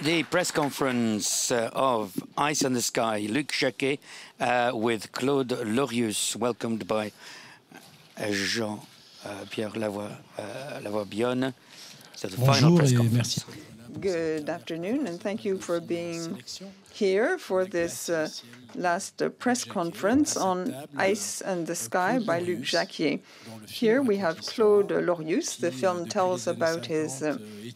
The press conference of Ice in the Sky, Luc Jacquet with Claude Lorius, welcomed by Jean-Pierre Lavoie-Bionne. So the final press conference. Good afternoon, and thank you for being here for this last press conference on Ice and the Sky by Luc Jacquet. Here we have Claude Lorius. The film tells about his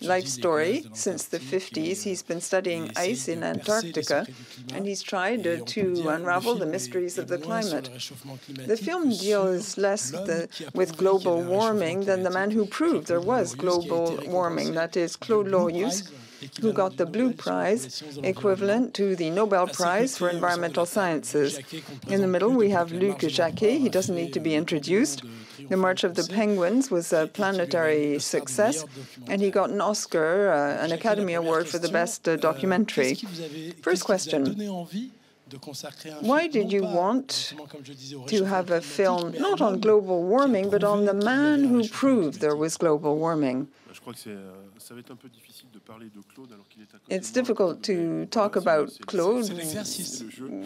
life story. Since the 50s, he's been studying ice in Antarctica, and he's tried to unravel the mysteries of the climate. The film deals less with global warming than the man who proved there was global warming, that is Claude Lorius, who got the Blue Prize, equivalent to the Nobel Prize for Environmental Sciences. In the middle, we have Luc Jacquet. He doesn't need to be introduced. The March of the Penguins was a planetary success, and he got an Oscar, an Academy Award for the best documentary. First question. Why did you want to have a film not on global warming, but on the man who proved there was global warming? It's difficult to talk about Claude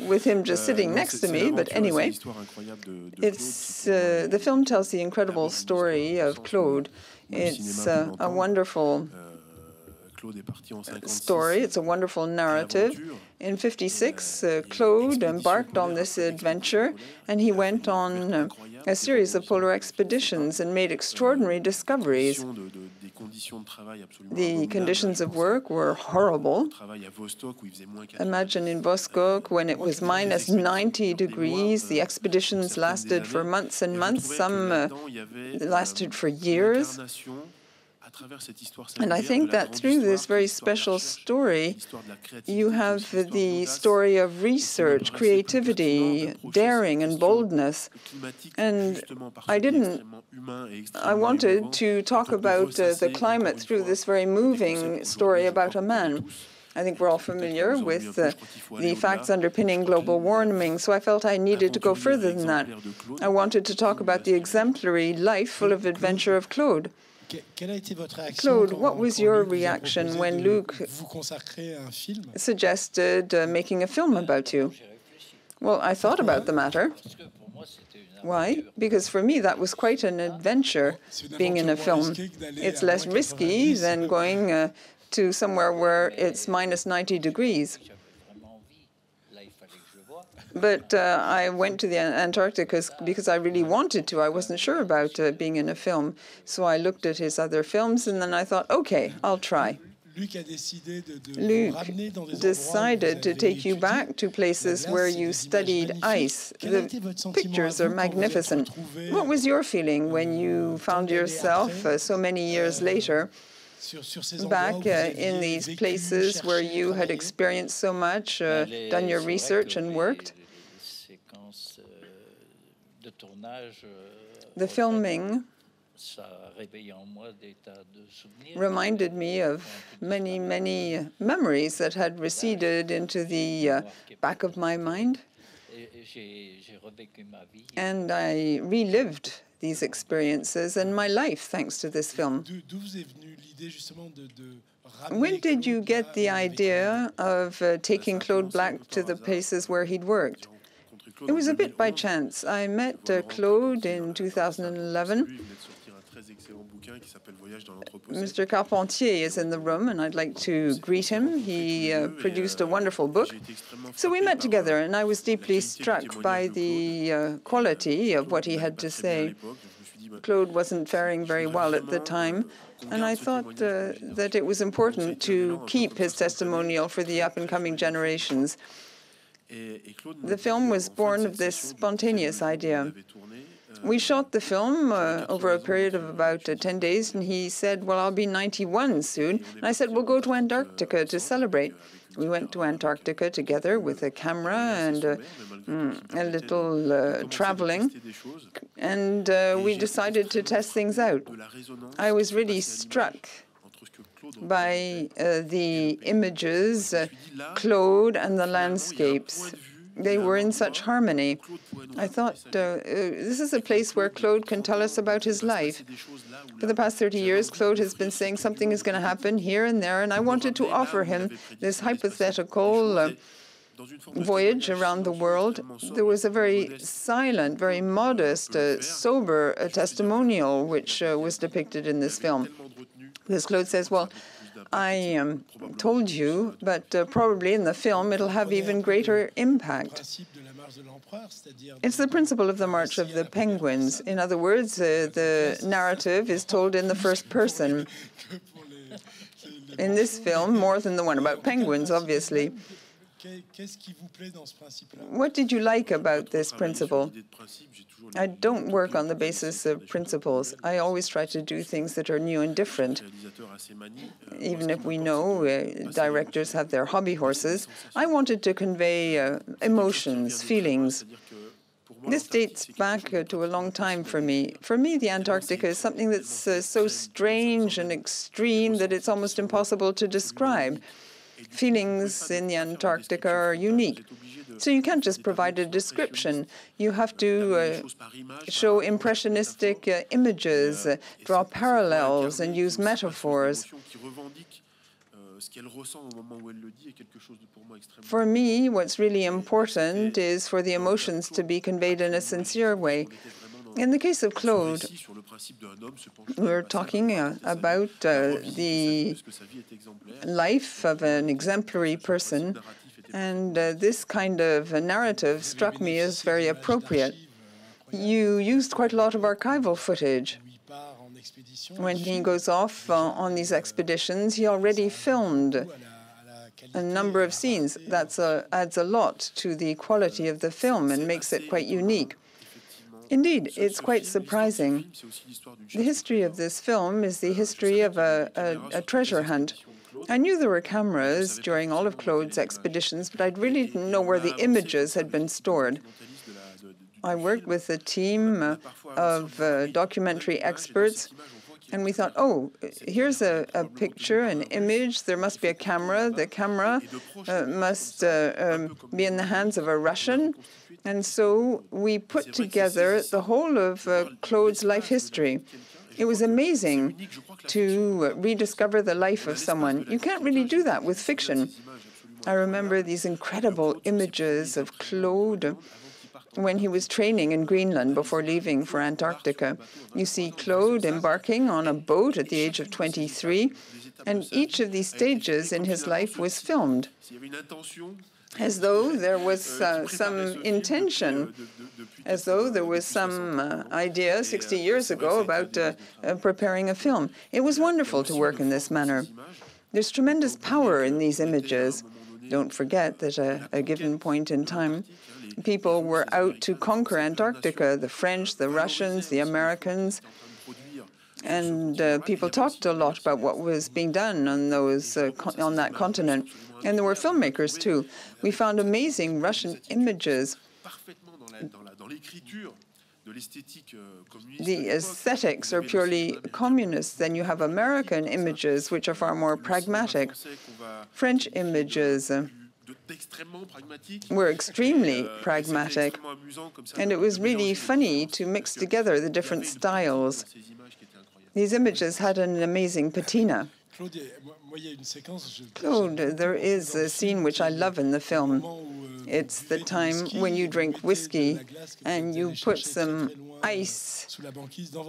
with him just sitting next to me, but anyway, the film tells the incredible story of Claude. It's a wonderful story. It's a wonderful narrative. In '56, Claude embarked on this adventure, and he went on a series of polar expeditions and made extraordinary discoveries. The conditions of work were horrible. Imagine in Vostok when it was minus 90 degrees. The expeditions lasted for months and months. Some lasted for years. And I think that through this very special story, you have the story of research, creativity, daring, and boldness. And I wanted to talk about the climate through this very moving story about a man. I think we're all familiar with the facts underpinning global warming, so I felt I needed to go further than that. I wanted to talk about the exemplary life full of adventure of Claude. Claude, what was your reaction when Luc suggested making a film about you? Well, I thought about the matter. Why? Because for me, that was quite an adventure, being in a film. It's less risky than going to somewhere where it's minus 90 degrees. But I went to the Antarctica because I really wanted to. I wasn't sure about being in a film. So I looked at his other films, and then I thought, OK, I'll try. Luc decided to take you back to places where you studied ice. The pictures are magnificent. What was your feeling when you found yourself so many years later back in these places where you had experienced so much, done your research and worked? The filming reminded me of many, many memories that had receded into the back of my mind. And I relived these experiences and my life thanks to this film. When did you get the idea of taking Claude back to the places where he'd worked? It was a bit by chance. I met Claude in 2011. Mr. Carpentier is in the room, and I'd like to greet him. He produced a wonderful book. So we met together, and I was deeply struck by the quality of what he had to say. Claude wasn't faring very well at the time, and I thought that it was important to keep his testimonial for the up-and-coming generations. The film was born of this spontaneous idea. We shot the film over a period of about 10 days, and he said, well, I'll be 91 soon. And I said, we'll go to Antarctica to celebrate. We went to Antarctica together with a camera and a little traveling, and we decided to test things out. I was really struck by the images, Claude and the landscapes. they were in such harmony. I thought this is a place where Claude can tell us about his life. For the past 30 years, Claude has been saying something is going to happen here and there, and I wanted to offer him this hypothetical voyage around the world. There was a very silent, very modest, sober testimonial which was depicted in this film. Because Claude says, well, I told you, but probably in the film it'll have even greater impact. It's the principle of the March of the Penguins. In other words, the narrative is told in the first person. In this film, more than the one about penguins, obviously. What did you like about this principle? I don't work on the basis of principles. I always try to do things that are new and different. Even if we know directors have their hobby horses, I wanted to convey emotions, feelings. This dates back to a long time for me. For me, the Antarctica is something that's so strange and extreme that it's almost impossible to describe. Feelings in the Antarctica are unique. So you can't just provide a description. You have to show impressionistic images, draw parallels, and use metaphors. For me, what's really important is for the emotions to be conveyed in a sincere way. In the case of Claude, we're talking about the life of an exemplary person, and this kind of narrative struck me as very appropriate. You used quite a lot of archival footage. When he goes off on these expeditions, he already filmed a number of scenes. That adds a lot to the quality of the film and makes it quite unique. Indeed, it's quite surprising. The history of this film is the history of a treasure hunt. I knew there were cameras during all of Claude's expeditions, but I really didn't know where the images had been stored. I worked with a team of documentary experts, and we thought, oh, here's a picture, an image, there must be a camera. The camera must be in the hands of a Russian. And so we put together the whole of Claude's life history. It was amazing to rediscover the life of someone. You can't really do that with fiction. I remember these incredible images of Claude when he was training in Greenland before leaving for Antarctica. You see Claude embarking on a boat at the age of 23, and each of these stages in his life was filmed, as though there was some intention, as though there was some idea 60 years ago about preparing a film. It was wonderful to work in this manner. There's tremendous power in these images. Don't forget that at a given point in time, people were out to conquer Antarctica, the French, the Russians, the Americans, and people talked a lot about what was being done on on that continent. And there were filmmakers, too. We found amazing Russian images. The aesthetics are purely communist. Then you have American images, which are far more pragmatic. French images were extremely pragmatic. And it was really funny to mix together the different styles. These images had an amazing patina. Claude, there is a scene which I love in the film. It's the time when you drink whiskey and you put some ice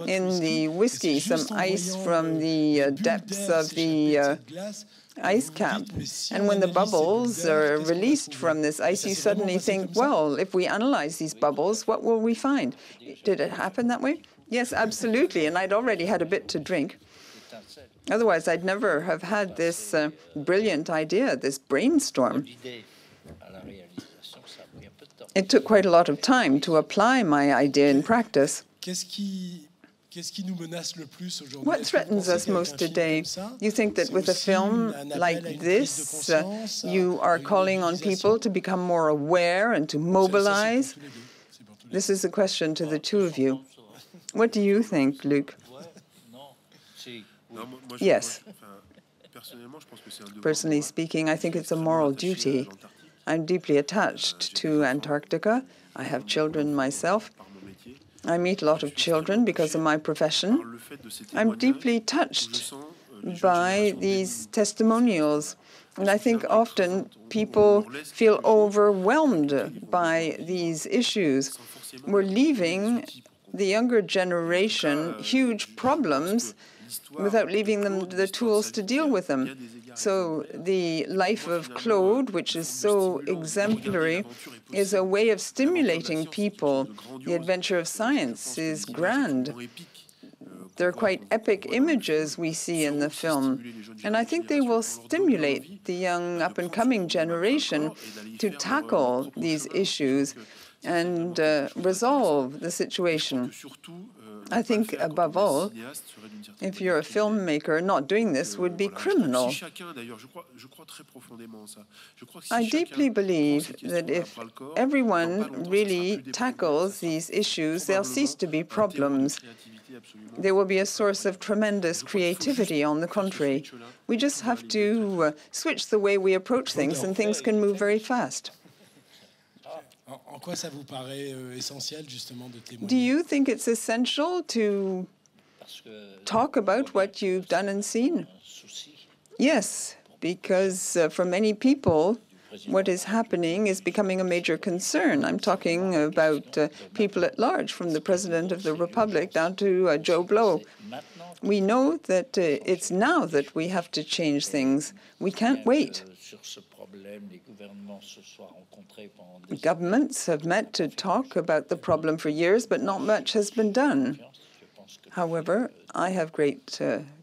in the whiskey, some ice from the depths of the ice cap. And when the bubbles are released from this ice, you suddenly think, well, if we analyze these bubbles, what will we find? Did it happen that way? Yes, absolutely. And I'd already had a bit to drink. Otherwise, I'd never have had this brilliant idea, this brainstorm. It took quite a lot of time to apply my idea in practice. What threatens us most today? You think that with a film like this, you are calling on people to become more aware and to mobilize? This is a question to the two of you. What do you think, Luc? Yes. Personally speaking, I think it's a moral duty I'm deeply attached to Antarctica. I have children myself. I meet a lot of children because of my profession. I'm deeply touched by these testimonials. And I think often people feel overwhelmed by these issues. We're leaving the younger generation huge problems without leaving them the tools to deal with them. So the life of Claude, which is so exemplary, is a way of stimulating people. The adventure of science is grand. They're quite epic images we see in the film. And I think they will stimulate the young up-and-coming generation to tackle these issues and resolve the situation. I think, above all, if you're a filmmaker, not doing this would be criminal. I deeply believe that if everyone really tackles these issues, they'll cease to be problems. They will be a source of tremendous creativity, on the contrary. We just have to switch the way we approach things, and things can move very fast. Do you think it's essential to talk about what you've done and seen? Yes, because for many people, what is happening is becoming a major concern. I'm talking about people at large, from the President of the Republic down to Joe Blow. We know that it's now that we have to change things. We can't wait. Governments have met to talk about the problem for years, but not much has been done. However, I have great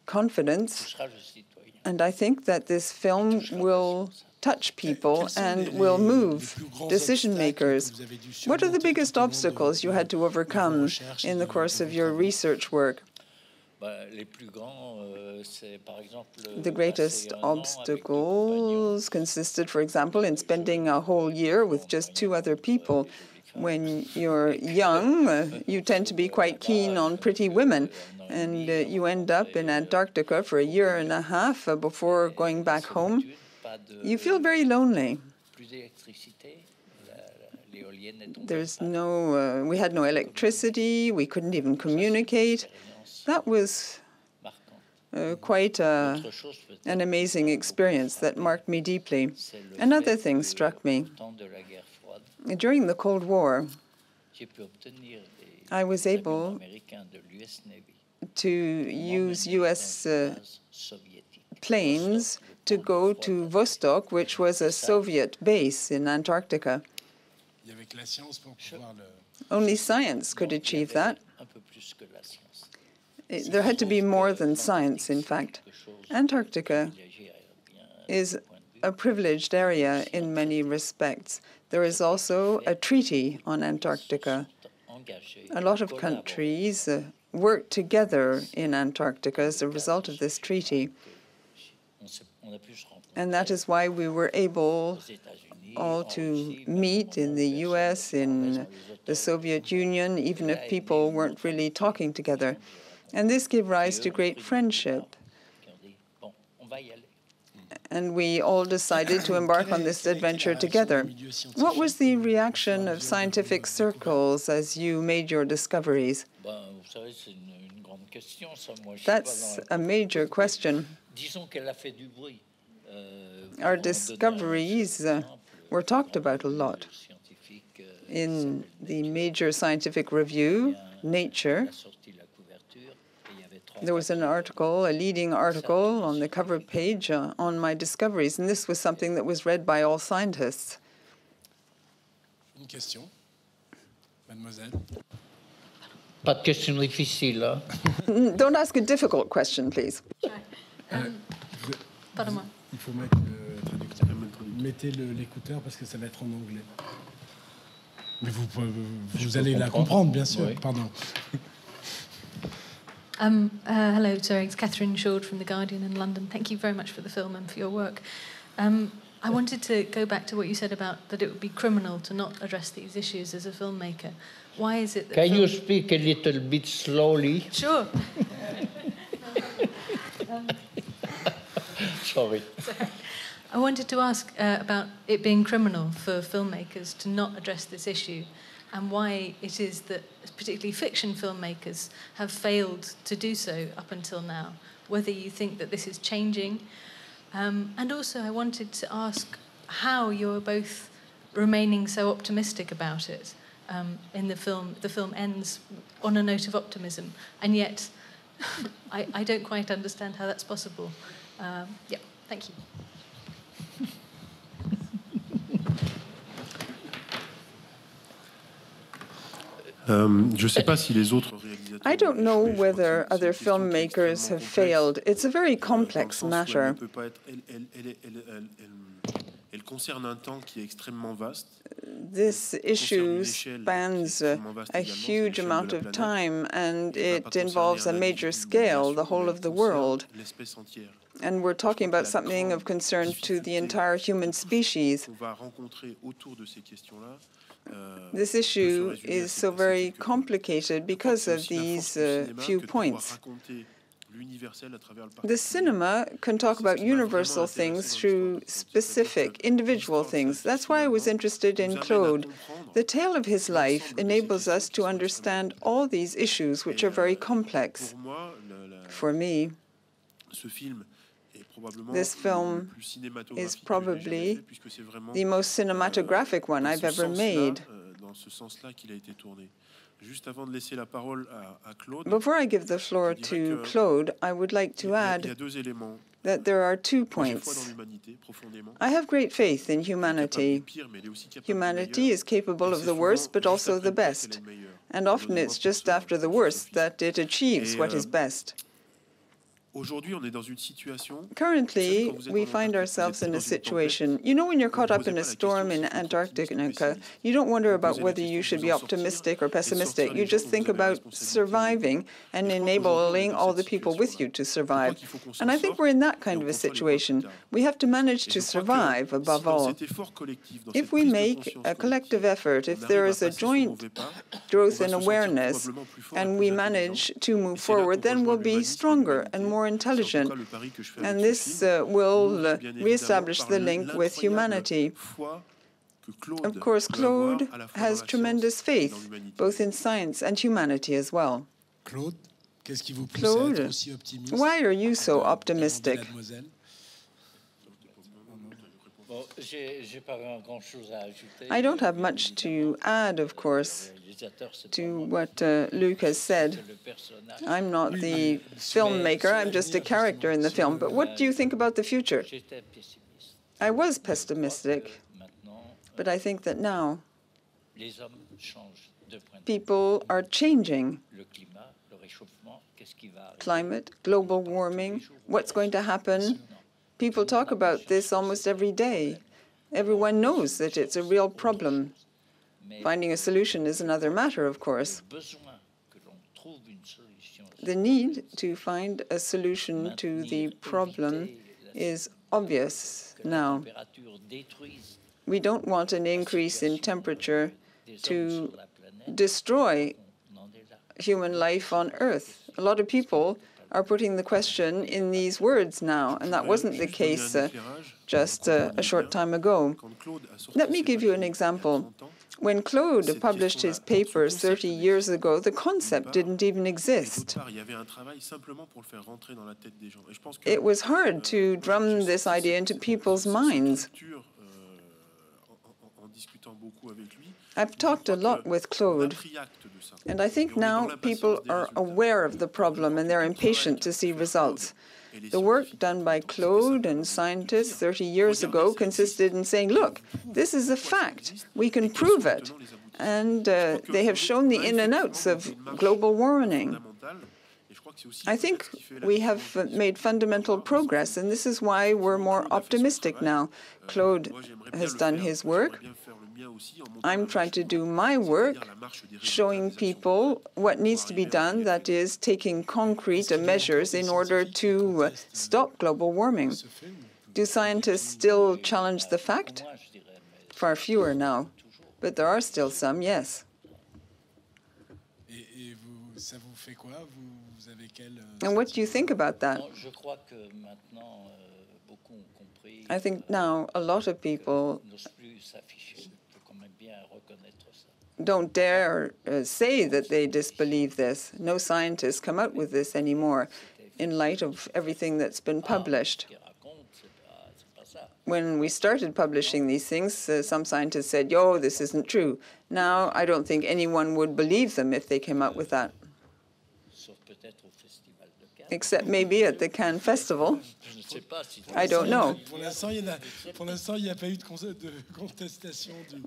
confidence, and I think that this film will touch people and will move decision makers. What are the biggest obstacles you had to overcome in the course of your research work? The greatest obstacles consisted, for example, in spending a whole year with just 2 other people. When you're young, you tend to be quite keen on pretty women, and you end up in Antarctica for a year and a half before going back home. You feel very lonely. We had no electricity, we couldn't even communicate. That was quite an amazing experience that marked me deeply. Another thing struck me. During the Cold War, I was able to use U.S. planes to go to Vostok, which was a Soviet base in Antarctica. Only science could achieve that. There had to be more than science, in fact. Antarctica is a privileged area in many respects. There is also a treaty on Antarctica. A lot of countries work together in Antarctica as a result of this treaty. And that is why we were able all to meet in the US, in the Soviet Union, even if people weren't really talking together. And this gave rise to great friendship. And we all decided to embark on this adventure together. What was the reaction of scientific circles as you made your discoveries? That's a major question. Our discoveries were talked about a lot. In the major scientific review, Nature, there was an article, a leading article on the cover page on my discoveries, and this was something that was read by all scientists. Une question, mademoiselle. Pas de question difficile. Don't ask a difficult question, please. Pardon-moi. Il faut mettre le traducteur. Mettez l'écouteur parce que ça va être en anglais. Mais vous allez la comprendre, bien sûr. Oui. Pardon. Hello, sorry, it's Catherine Shord from The Guardian in London. Thank you very much for the film and for your work. I wanted to go back to what you said about that it would be criminal to not address these issues as a filmmaker. Why is it that Can you speak a little bit slowly? Sure. Sorry. I wanted to ask about it being criminal for filmmakers to not address this issue, and why it is that particularly fiction filmmakers have failed to do so up until now, whether you think that this is changing. And also I wanted to ask how you're both remaining so optimistic about it. In the film ends on a note of optimism, and yet I don't quite understand how that's possible. Yeah, thank you. I don't know whether other filmmakers have failed. It's a very complex matter. This issue spans a huge amount of time, and it involves a major scale, the whole of the world. And we're talking about something of concern to the entire human species. This issue is so very complicated because of these few points. The cinema can talk about universal things through specific, individual things. That's why I was interested in Claude. The tale of his life enables us to understand all these issues, which are very complex. For me, this film is probably the most cinematographic one I've ever made. Before I give the floor to Claude, I would like to add that there are 2 points. I have great faith in humanity. Humanity is capable of the worst, but also the best. And often it's just after the worst that it achieves what is best. Currently, we find ourselves in a situation, you know, when you're caught up in a storm in Antarctica, you don't wonder about whether you should be optimistic or pessimistic. You just think about surviving and enabling all the people with you to survive. And I think we're in that kind of a situation. We have to manage to survive, above all. If we make a collective effort, if there is a joint growth in awareness, and we manage to move forward, then we'll be stronger and more intelligent, and this will reestablish the link with humanity. Of course, Claude has tremendous faith, both in science and humanity as well. Claude, why are you so optimistic? I don't have much to add, of course, to what Luc has said. I'm not the filmmaker, I'm just a character in the film. But what do you think about the future? I was pessimistic, but I think that now people are changing. Climate, global warming, what's going to happen? People talk about this almost every day. Everyone knows that it's a real problem. Finding a solution is another matter, of course. The need to find a solution to the problem is obvious now. We don't want an increase in temperature to destroy human life on Earth. A lot of people are putting the question in these words now, and that wasn't the case just a short time ago. Let me give you an example. When Claude published his papers 30 years ago, the concept didn't even exist. It was hard to drum this idea into people's minds. I've talked a lot with Claude, and I think now people are aware of the problem and they're impatient to see results. The work done by Claude and scientists 30 years ago consisted in saying, look, this is a fact, we can prove it. And they have shown the in and outs of global warming. I think we have made fundamental progress, and this is why we're more optimistic now. Claude has done his work. I'm trying to do my work, showing people what needs to be done, that is, taking concrete measures in order to stop global warming. Do scientists still challenge the fact? Far fewer now, but there are still some, yes. And what do you think about that? I think now a lot of people don't dare say that they disbelieve this. No scientists come out with this anymore in light of everything that's been published. When we started publishing these things, some scientists said, yo, this isn't true. Now, I don't think anyone would believe them if they came out with that. Except maybe at the Cannes Festival. I don't know.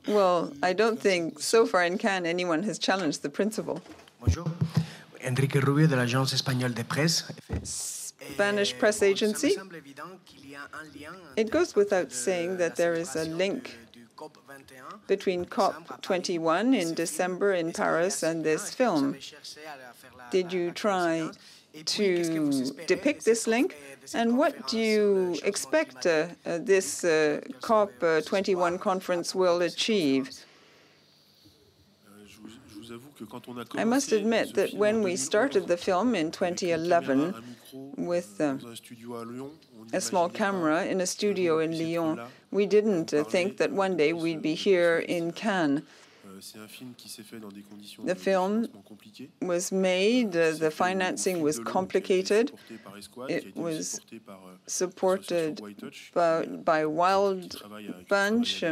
Well, I don't think so far in Cannes anyone has challenged the principle. Bonjour. Enrique Rubio de l'Agence Espagnole de Presse. Spanish press agency. It goes without saying that there is a link between COP21 in December in Paris and this film. Did you try to depict this link? And what do you expect this COP21 conference will achieve? I must admit that when we started the film in 2011 with a small camera in a studio in Lyon, we didn't think that one day we'd be here in Cannes. The film was made, the financing was complicated. It was supported by Wild Bunch,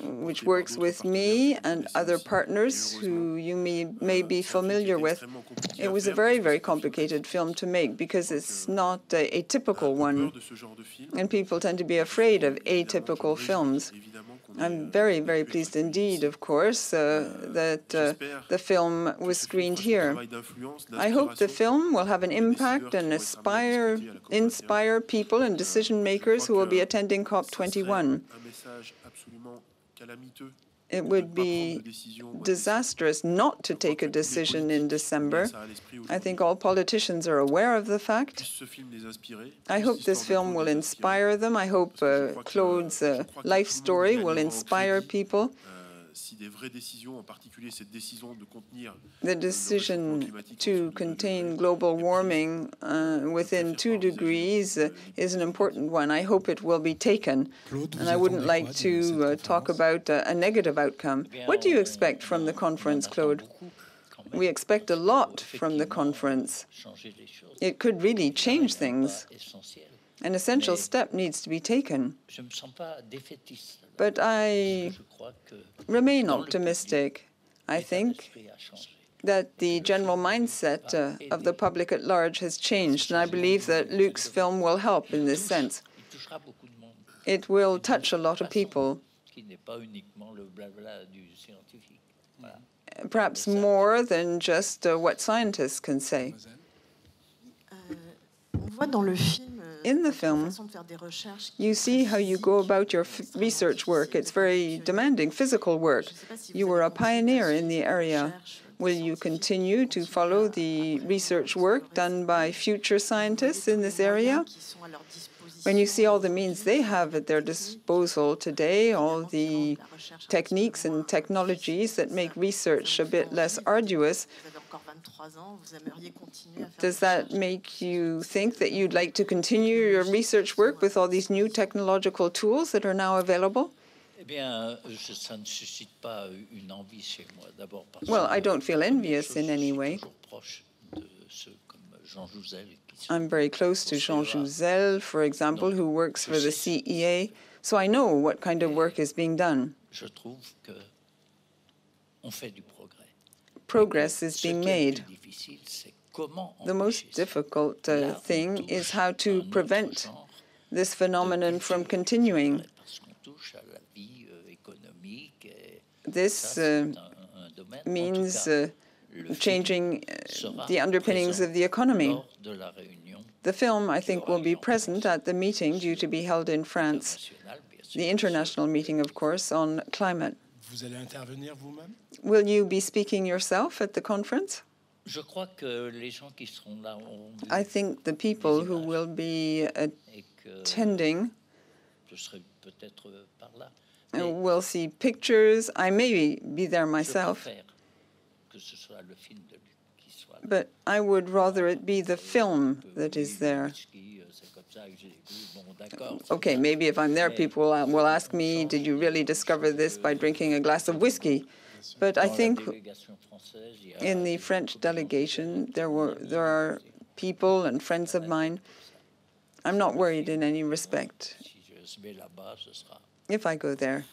which works with me and other partners who you may be familiar with. It was a very, very complicated film to make because it's not a typical one, and people tend to be afraid of atypical films. I'm very, very pleased indeed, of course, that the film was screened here. I hope the film will have an impact and inspire people and decision makers who will be attending COP21. It would be disastrous not to take a decision in December. I think all politicians are aware of the fact. I hope this film will inspire them. I hope Claude's life story will inspire people. The decision to contain global warming within 2 degrees is an important one. I hope it will be taken. And I wouldn't like to talk about a negative outcome. What do you expect from the conference, Claude? We expect a lot from the conference. It could really change things. An essential step needs to be taken. But I remain optimistic. I think that the general mindset of the public at large has changed, and I believe that Luc's film will help in this sense. It will touch a lot of people, perhaps more than just what scientists can say. In the film, you see how you go about your research work. It's very demanding physical work. You were a pioneer in the area. Will you continue to follow the research work done by future scientists in this area? When you see all the means they have at their disposal today, all the techniques and technologies that make research a bit less arduous, does that make you think that you'd like to continue your research work with all these new technological tools that are now available? Well, I don't feel envious in any way. I'm very close to Jean Jouzel, for example, who works for the CEA, so I know what kind of work is being done. Progress is being made. The most difficult thing is how to prevent this phenomenon from continuing. This means changing the underpinnings of the economy. The film, I think, will be present at the meeting due to be held in France, the international meeting, of course, on climate. Will you be speaking yourself at the conference? I think the people who will be attending will see pictures. I may be there myself. But I would rather it be the film that is there. Okay, maybe if I'm there, people will ask me, did you really discover this by drinking a glass of whiskey? But I think in the French delegation, there are people and friends of mine. I'm not worried in any respect. If I go there,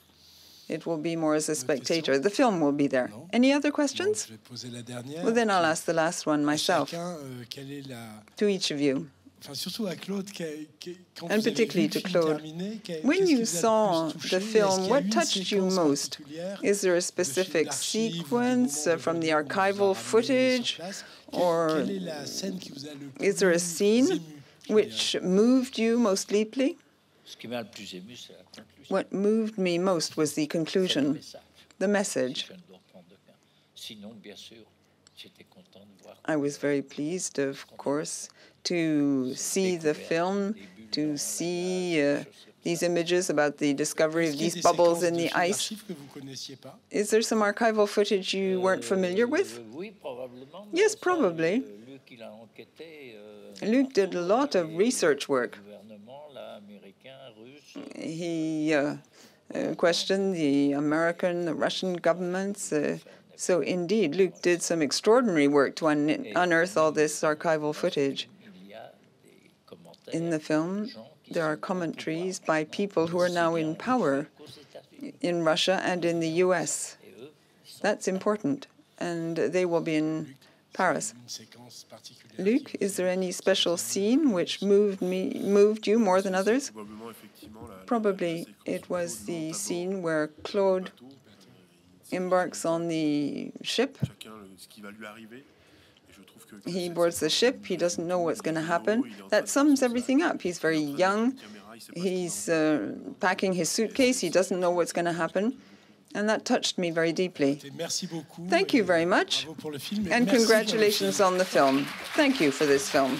it will be more as a spectator. The film will be there. Any other questions? Well, then I'll ask the last one myself. To each of you. And particularly to Claude. When you saw the film, what touched you most? Is there a specific sequence from the archival footage? Or is there a scene which moved you most deeply? What moved me most was the conclusion, the message. I was very pleased, of course, to see the film, to see these images about the discovery of these bubbles in the ice. Is there some archival footage you weren't familiar with? Yes, probably. Luc did a lot of research work. He questioned the American, the Russian governments. So indeed, Luc did some extraordinary work to unearth all this archival footage. In the film, there are commentaries by people who are now in power in Russia and in the US. That's important, and they will be in Paris. Luc, is there any special scene which moved you more than others? Probably it was the scene where Claude embarks on the ship. He boards the ship. He doesn't know what's going to happen. That sums everything up. He's very young. He's packing his suitcase. He doesn't know what's going to happen. And that touched me very deeply. Thank you very much. And congratulations on the film. Thank you for this film.